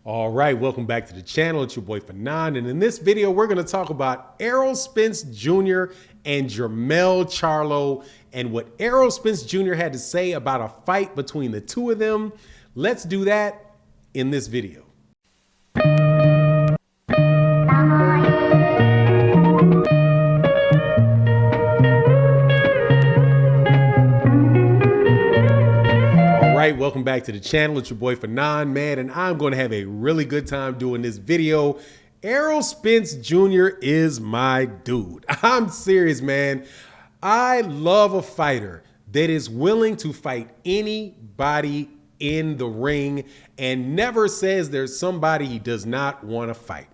All right, welcome back to the channel. It's your boy Fanon, and in this video, we're going to talk about Errol Spence Jr. and Jermell Charlo and what Errol Spence Jr. had to say about a fight between the two of them. Let's do that in this video. Welcome back to the channel. It's your boy Fanon, man, and I'm going to have a really good time doing this video. Errol Spence Jr. is my dude. I'm serious, man. I love a fighter that is willing to fight anybody in the ring and never says there's somebody he does not want to fight.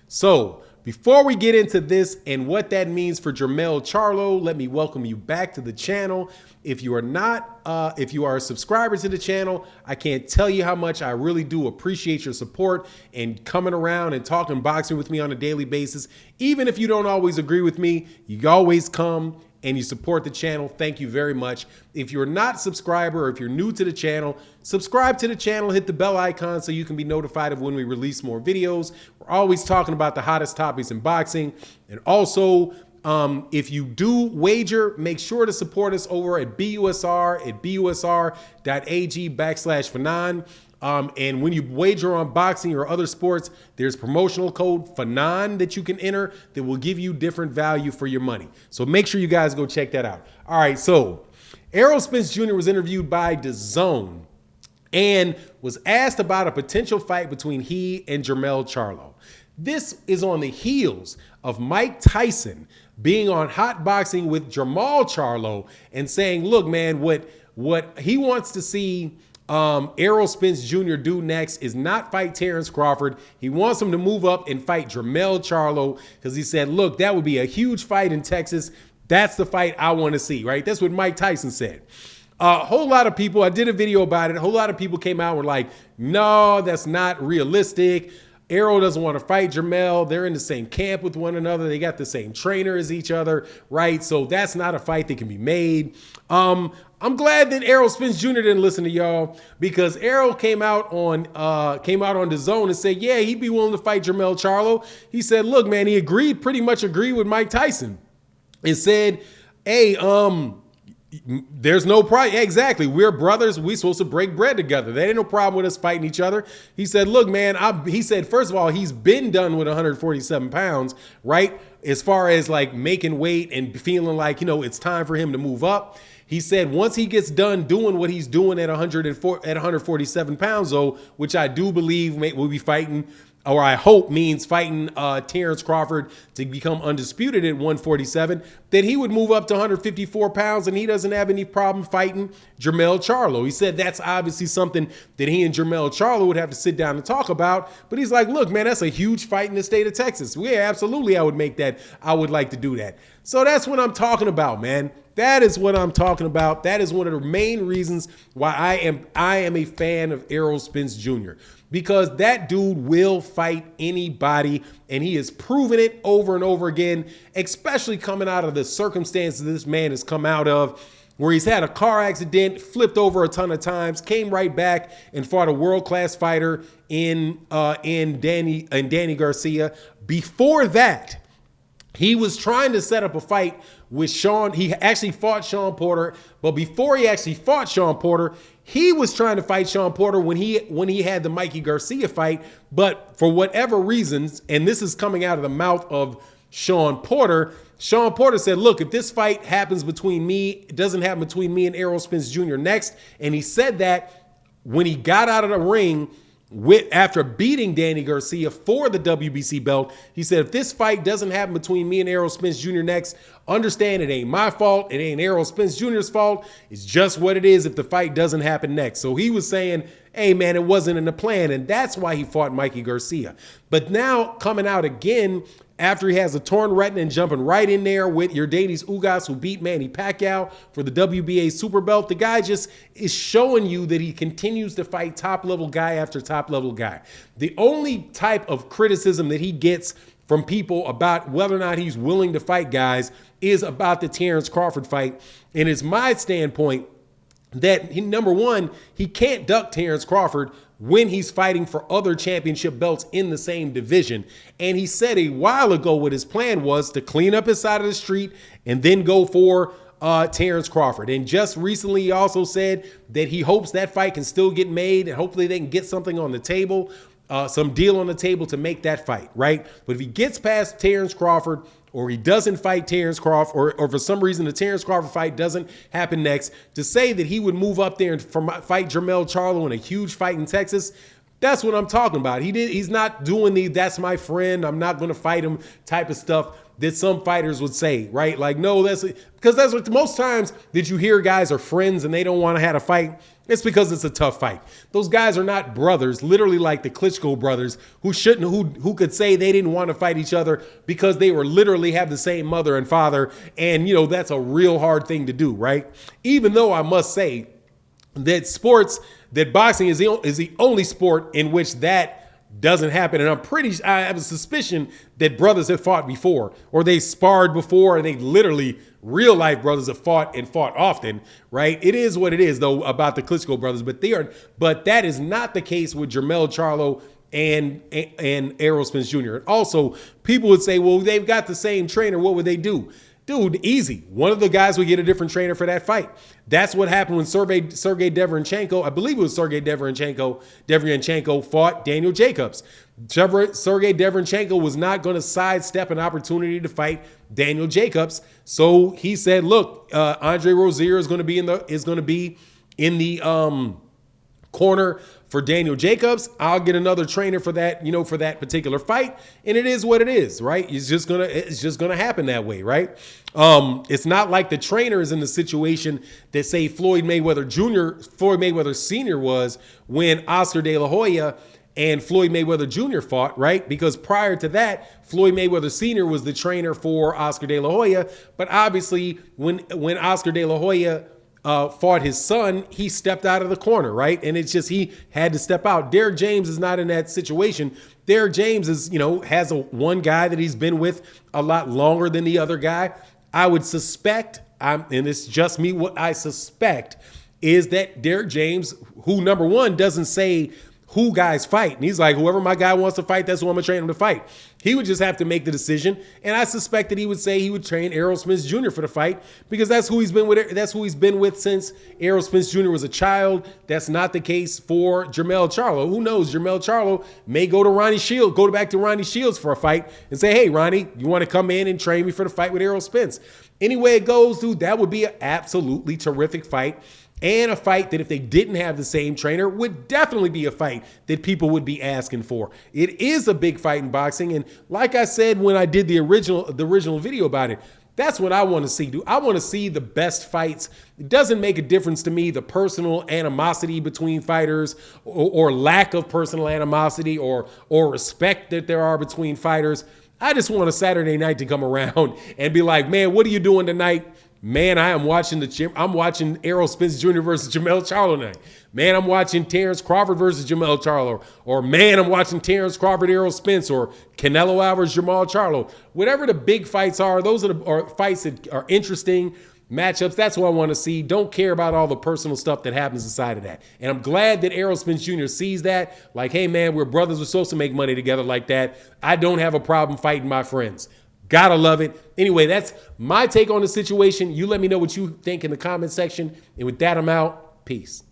So before we get into this and what that means for Jermell Charlo, let me welcome you back to the channel. If you are not, if you are a subscriber to the channel, I can't tell you how much I really do appreciate your support and coming around and talking boxing with me on a daily basis. Even if you don't always agree with me, you always come and you support the channel. Thank you very much. If you're not a subscriber or if you're new to the channel, subscribe to the channel, hit the bell icon so you can be notified of when we release more videos. We're always talking about the hottest topics in boxing. And also, if you do wager, make sure to support us over at BUSR at busr.ag/Fanon. And when you wager on boxing or other sports, there's promotional code Fanon that you can enter that will give you different value for your money. So make sure you guys go check that out. All right, so Errol Spence Jr. was interviewed by DAZN and was asked about a potential fight between he and Jermell Charlo. This is on the heels of Mike Tyson being on Hot Boxing with Jermell Charlo and saying, look, man, what he wants to see Errol Spence Jr. do next is not fight Terrence Crawford. He wants him to move up and fight Jermell Charlo because he said, look, that would be a huge fight in Texas. That's the fight I want to see, right? That's what Mike Tyson said. A whole lot of people, I did a video about it. A whole lot of people came out and were like, no, that's not realistic. Errol doesn't want to fight Jermell. They're in the same camp with one another. They got the same trainer as each other, right? So that's not a fight that can be made. I'm glad that Errol Spence Jr. didn't listen to y'all because Errol came out on DAZN and said, yeah, he'd be willing to fight Jermell Charlo. He said, look, man, he pretty much agreed with Mike Tyson and said, hey, there's no problem. Exactly. We're brothers. We're supposed to break bread together. There ain't no problem with us fighting each other. He said, look, man, he said, first of all, he's been done with 147 pounds, right? As far as like making weight and feeling like, you know, it's time for him to move up. He said once he gets done doing what he's doing at 147 pounds, though, which I do believe will be fighting, or I hope means fighting Terrence Crawford to become undisputed at 147, then he would move up to 154 pounds and he doesn't have any problem fighting Jermell Charlo. He said that's obviously something that he and Jermell Charlo would have to sit down and talk about. But he's like, look, man, that's a huge fight in the state of Texas. Yeah, absolutely, I would make that. I would like to do that. So that's what I'm talking about, man. That is what I'm talking about. That is one of the main reasons why I am a fan of Errol Spence Jr. Because that dude will fight anybody, and he has proven it over and over again, especially coming out of the circumstances this man has come out of, where he's had a car accident, flipped over a ton of times, came right back and fought a world-class fighter in Danny Garcia. Before that, he was trying to set up a fight with Sean. He actually fought Sean Porter, but before he actually fought Sean Porter, he was trying to fight Sean Porter when he had the Mikey Garcia fight. But for whatever reasons, and this is coming out of the mouth of Sean Porter said, look, if this fight happens between me, it doesn't happen between me and Errol Spence Jr. next. And he said that when he got out of the ring after beating Danny Garcia for the WBC belt, he said, if this fight doesn't happen between me and Errol Spence Jr. next, understand it ain't my fault. It ain't Errol Spence Jr.'s fault. It's just what it is if the fight doesn't happen next. So he was saying, hey, man, it wasn't in the plan. And that's why he fought Mikey Garcia. But now coming out again after he has a torn retina and jumping right in there with Yordenis Ugas, who beat Manny Pacquiao for the WBA super belt, the guy just is showing you that he continues to fight top-level guy after top-level guy. The only type of criticism that he gets from people about whether or not he's willing to fight guys is about the Terrence Crawford fight. And it's my standpoint that number one, he can't duck Terrence Crawford when he's fighting for other championship belts in the same division. And he said a while ago what his plan was to clean up his side of the street and then go for Terrence Crawford. And just recently he also said that he hopes that fight can still get made and hopefully they can get something on the table, some deal on the table to make that fight, right? But if he gets past Terrence Crawford, or he doesn't fight Terrence Crawford, or for some reason the Terrence Crawford fight doesn't happen next, to say that he would move up there and fight Jermell Charlo in a huge fight in Texas, that's what I'm talking about. He's not doing the "that's my friend, I'm not going to fight him" type of stuff that some fighters would say, right? Like, no, because that's what most times that you hear guys are friends and they don't want to have a fight. It's because it's a tough fight. Those guys are not brothers, literally like the Klitschko brothers, who could say they didn't want to fight each other because they were literally have the same mother and father. And, you know, that's a real hard thing to do, right? Even though I must say that boxing is the only sport in which that doesn't happen. And I have a suspicion that brothers have fought before, or they sparred before, and they literally, real life brothers have fought and fought often, right? It is what it is though about the Klitschko brothers, but that is not the case with Jermell Charlo and Errol Spence Jr. And also people would say, well, they've got the same trainer. What would they do? Dude, easy. One of the guys would get a different trainer for that fight. That's what happened when Sergey Deverenchenko, I believe it was Sergey Deverenchenko fought Daniel Jacobs. Sergey Deverenchenko was not going to sidestep an opportunity to fight Daniel Jacobs. So he said, look, Andre Rozier is going to be in the corner for Daniel Jacobs. I'll get another trainer for that, for that particular fight. And it is what it is, right? It's just gonna happen that way, right? It's not like the trainer is in the situation that say Floyd Mayweather Sr. was when Oscar De La Hoya and Floyd Mayweather Jr. fought, right? Because prior to that, Floyd Mayweather Sr. was the trainer for Oscar De La Hoya. But obviously, when Oscar De La Hoya fought his son, he stepped out of the corner, right? And it's just he had to step out. Derrick James is not in that situation. Derrick James has one guy that he's been with a lot longer than the other guy. I would suspect, and it's just me, what I suspect is that Derrick James, who number one doesn't say who guys fight. And he's like, whoever my guy wants to fight, that's who I'm going to train him to fight. He would just have to make the decision. And I suspect that he would say he would train Errol Spence Jr. for the fight because that's who he's been with. That's who he's been with since Errol Spence Jr. was a child. That's not the case for Jermell Charlo. Who knows? Jermell Charlo may go back to Ronnie Shields for a fight and say, hey, Ronnie, you want to come in and train me for the fight with Errol Spence? Any way it goes, dude, that would be an absolutely terrific fight. And a fight that if they didn't have the same trainer would definitely be a fight that people would be asking for. It is a big fight in boxing. And like I said, when I did the original video about it, that's what I want to see, dude. I want to see the best fights. It doesn't make a difference to me, the personal animosity between fighters or lack of personal animosity or respect that there are between fighters. I just want a Saturday night to come around and be like, man, what are you doing tonight? Man, I'm watching Errol Spence Jr. versus Jermell Charlo tonight. Man, I'm watching Terrence Crawford versus Jermell Charlo. Or man, I'm watching Terrence Crawford, Errol Spence, or Canelo Alvarez, Jermell Charlo. Whatever the big fights are, those are fights that are interesting matchups. That's what I want to see. Don't care about all the personal stuff that happens inside of that. And I'm glad that Errol Spence Jr. sees that. Like, hey, man, we're brothers. We're supposed to make money together like that. I don't have a problem fighting my friends. Gotta love it. Anyway, that's my take on the situation. You let me know what you think in the comment section. And with that, I'm out. Peace.